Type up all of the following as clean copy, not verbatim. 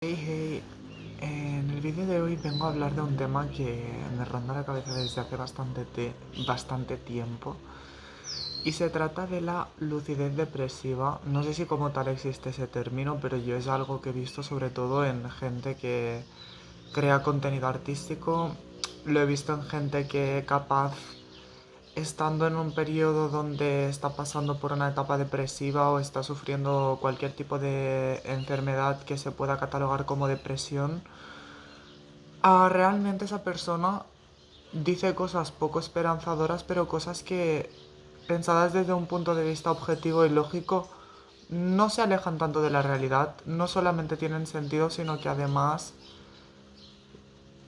Hey, hey, en el vídeo de hoy vengo a hablar de un tema que me ronda la cabeza desde hace bastante tiempo y se trata de la lucidez depresiva. No sé si como tal existe ese término, pero yo es algo que he visto sobre todo en gente que crea contenido artístico, lo he visto en gente que capaz estando en un periodo donde está pasando por una etapa depresiva o está sufriendo cualquier tipo de enfermedad que se pueda catalogar como depresión, realmente esa persona dice cosas poco esperanzadoras, pero cosas que, pensadas desde un punto de vista objetivo y lógico, no se alejan tanto de la realidad, no solamente tienen sentido, sino que además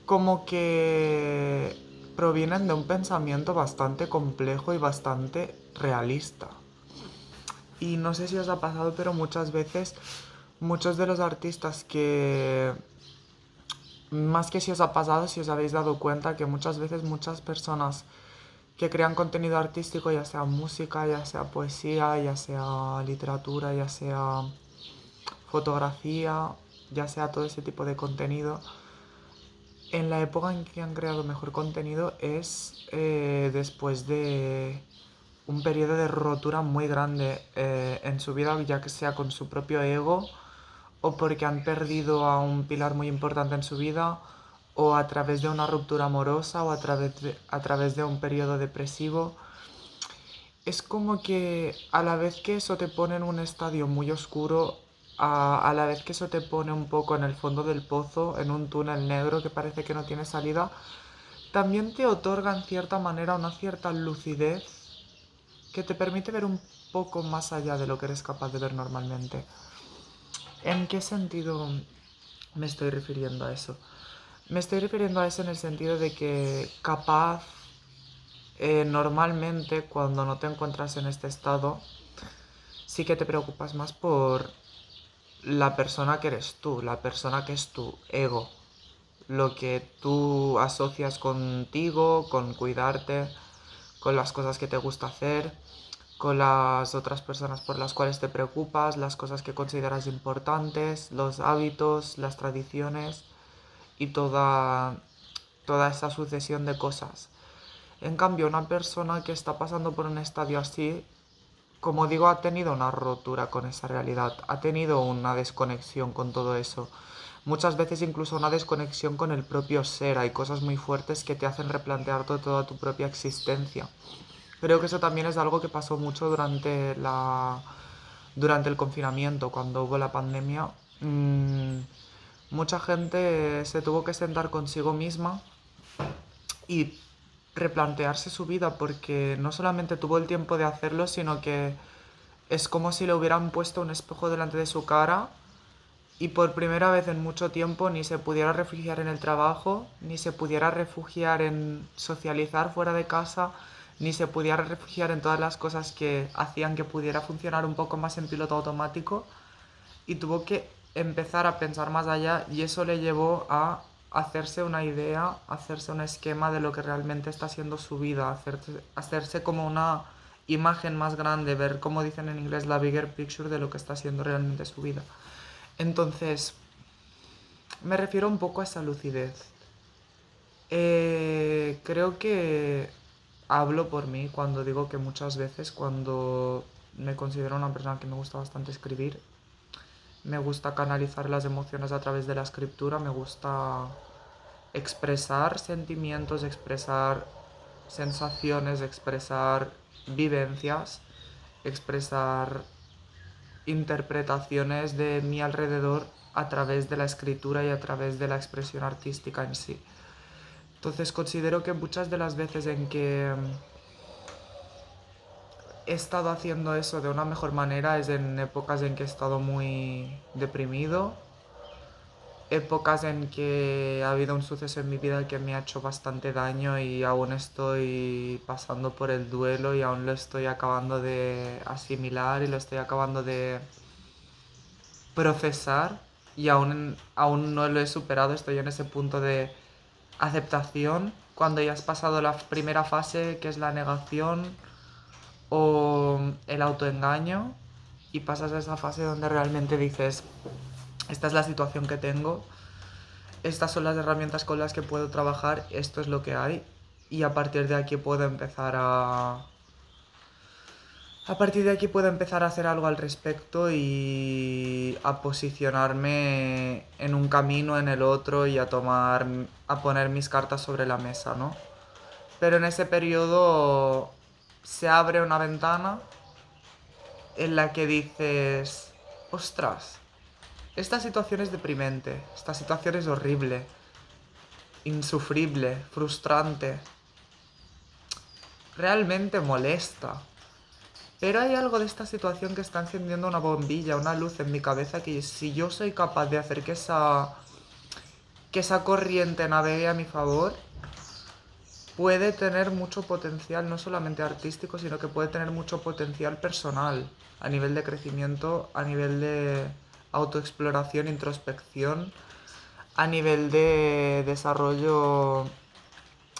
como que provienen de un pensamiento bastante complejo y bastante realista. Y no sé si os ha pasado, pero muchas veces muchos de los artistas que, más que si os ha pasado, si os habéis dado cuenta que muchas veces muchas personas que crean contenido artístico, ya sea música, ya sea poesía, ya sea literatura, ya sea fotografía, ya sea todo ese tipo de contenido, en la época en que han creado mejor contenido es después de un periodo de rotura muy grande en su vida, ya que sea con su propio ego o porque han perdido a un pilar muy importante en su vida o a través de una ruptura amorosa o a través de un periodo depresivo. Es como que a la vez que eso te pone en un estadio muy oscuro, a la vez que eso te pone un poco en el fondo del pozo, en un túnel negro que parece que no tiene salida, también te otorga en cierta manera una cierta lucidez que te permite ver un poco más allá de lo que eres capaz de ver normalmente. ¿En qué sentido me estoy refiriendo a eso? Me estoy refiriendo a eso en el sentido de que capaz, normalmente cuando no te encuentras en este estado, sí que te preocupas más por la persona que eres tú, la persona que es tu ego, lo que tú asocias contigo, con cuidarte, con las cosas que te gusta hacer, con las otras personas por las cuales te preocupas, las cosas que consideras importantes, los hábitos, las tradiciones y toda esa sucesión de cosas. En cambio, una persona que está pasando por un estadio así, como digo, ha tenido una rotura con esa realidad, ha tenido una desconexión con todo eso. Muchas veces incluso una desconexión con el propio ser. Hay cosas muy fuertes que te hacen replantear toda tu propia existencia. Creo que eso también es algo que pasó mucho durante el confinamiento, cuando hubo la pandemia. Mucha gente se tuvo que sentar consigo misma y replantearse su vida porque no solamente tuvo el tiempo de hacerlo, sino que es como si le hubieran puesto un espejo delante de su cara y por primera vez en mucho tiempo ni se pudiera refugiar en el trabajo, ni se pudiera refugiar en socializar fuera de casa, ni se pudiera refugiar en todas las cosas que hacían que pudiera funcionar un poco más en piloto automático y tuvo que empezar a pensar más allá y eso le llevó a hacerse una idea, hacerse un esquema de lo que realmente está siendo su vida, hacerse como una imagen más grande, ver, como dicen en inglés, la bigger picture de lo que está siendo realmente su vida. Entonces, me refiero un poco a esa lucidez. Creo que hablo por mí cuando digo que muchas veces cuando me considero una persona que me gusta bastante escribir, me gusta canalizar las emociones a través de la escritura, me gusta expresar sentimientos, expresar sensaciones, expresar vivencias, expresar interpretaciones de mi alrededor a través de la escritura y a través de la expresión artística en sí. Entonces considero que muchas de las veces en que he estado haciendo eso de una mejor manera es en épocas en que he estado muy deprimido, épocas en que ha habido un suceso en mi vida que me ha hecho bastante daño y aún estoy pasando por el duelo y aún lo estoy acabando de asimilar y lo estoy acabando de procesar y aún no lo he superado, estoy en ese punto de aceptación cuando ya has pasado la primera fase que es la negación o el autoengaño y pasas a esa fase donde realmente dices esta es la situación que tengo, estas son las herramientas con las que puedo trabajar, esto es lo que hay y a partir de aquí puedo empezar a... A partir de aquí puedo empezar a hacer algo al respecto y a posicionarme en un camino, en el otro y a poner mis cartas sobre la mesa, ¿no? Pero en ese periodo se abre una ventana en la que dices, ostras, esta situación es deprimente, esta situación es horrible, insufrible, frustrante, realmente molesta. Pero hay algo de esta situación que está encendiendo una bombilla, una luz en mi cabeza que si yo soy capaz de hacer que esa corriente navegue a mi favor, puede tener mucho potencial, no solamente artístico, sino que puede tener mucho potencial personal, a nivel de crecimiento, a nivel de autoexploración, introspección, a nivel de desarrollo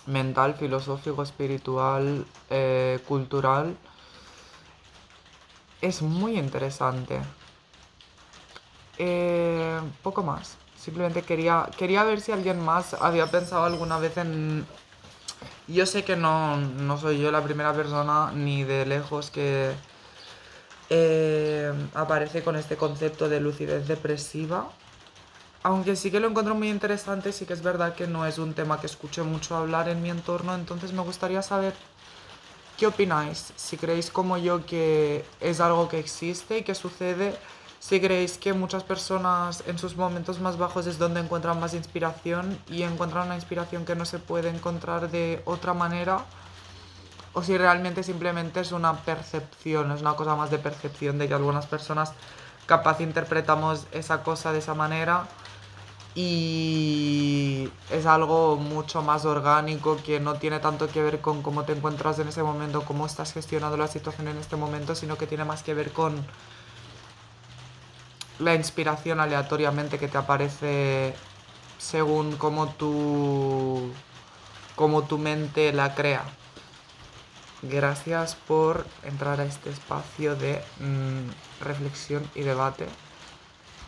mental, filosófico, espiritual, cultural. Es muy interesante. Poco más. Simplemente quería ver si alguien más había pensado alguna vez en... Yo sé que no soy yo la primera persona ni de lejos que aparece con este concepto de lucidez depresiva. Aunque sí que lo encuentro muy interesante, sí que es verdad que no es un tema que escuche mucho hablar en mi entorno, entonces me gustaría saber qué opináis, si creéis como yo que es algo que existe y que sucede, si creéis que muchas personas en sus momentos más bajos es donde encuentran más inspiración y encuentran una inspiración que no se puede encontrar de otra manera, o si realmente simplemente es una percepción, es una cosa más de percepción de que algunas personas capaz interpretamos esa cosa de esa manera y es algo mucho más orgánico que no tiene tanto que ver con cómo te encuentras en ese momento, cómo estás gestionando la situación en este momento, sino que tiene más que ver con la inspiración aleatoriamente que te aparece según cómo tu mente la crea. Gracias por entrar a este espacio de reflexión y debate.